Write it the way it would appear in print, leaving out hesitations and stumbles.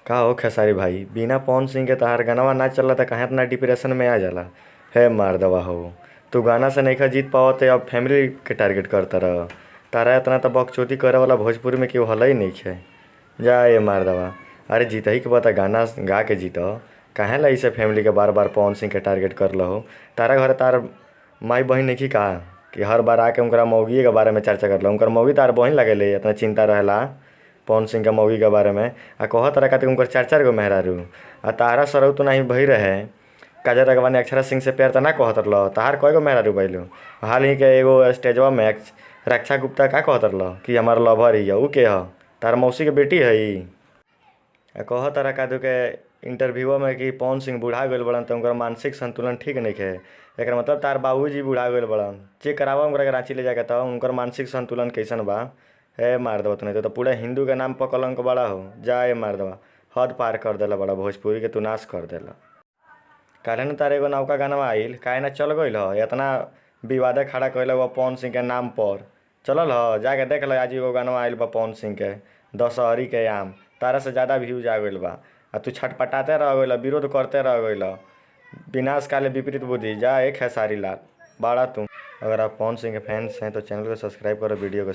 का हो खेसारी भाई, बिना पवन सिंह के तहार गानवा ना चलला त काहे इतना डिप्रेशन में आ जाला। हे मारदवा हो, तू गाना से नइखा जीत पावत अब फैमिली के टारगेट करता रह। तारा इतना त बकचोदी करे वाला भोजपुरी में केहू हलई नइखे। जा ए मारदवा, अरे जीतही के बता गाना गा के जीत। काहे ला इसे फैमिली के बार बार पवन सिंह के टारगेट कर हो। तारा घरे तार माई बहिन नइखी का कि हर बार आके उनकरा मौगिए के बारे में चर्चा करला। उनकर मौगी तार बहिन लागेले, इतना चिंता रहेला पवन सिंह के मौगी के बारे में। आ कह तारा खातिर उनकर चार चार गो मेहरारू। आ तारा सरऊ तो नहीं भई रहे काजल राघवा ने अक्षरा सिंह से प्यार त ना कहत रह। तहार कयगो मेहरारू भइलू। हाल ही के एगो स्टेजवा में रक्षा गुप्ता का कहत रह कि हमार लवर ही उ के ह, तार मौसी के बेटी हई। आ कह तारा कादू के इंटरव्यूवा में कि पवन सिंह बुढ़ा गइल बड़न त उनकर मानसिक संतुलन ठीक नइखे। एकरा मतलब तार बाबूजी बुढ़ा गइल बड़न। चेक करावा उनकरा के रांची ले जाके त उनकर मानसिक संतुलन कैसन बा। हे मार देबा नहीं तो पूरा हिंदू के नाम पर कलंक बड़ा हो। जा ए मार देबा, हद पार कर देला बड़ा, भोजपुरी के तू नाश कर देला। काल्हे न तार एगो नौका गानवा आइल, काहे ना चल गइल ह। एतना विवादे खड़ा कइले बा पवन सिंह के नाम पर। चलल ह जाके देख ल, आज एगो गानवा आइल बा पवन सिंह के दशहरी के आम। तारा से ज्यादा व्यूज आ गइल बा। आ तू छटपटाते रह गइल, विरोध करते रह गइल। विनाश काले विपरीत बुद्धि। जा ए खेसारी लाल, बाड़ा तू। अगर आप पवन सिंह के फैंस हैं तो चैनल को सब्सक्राइब करो, वीडियो को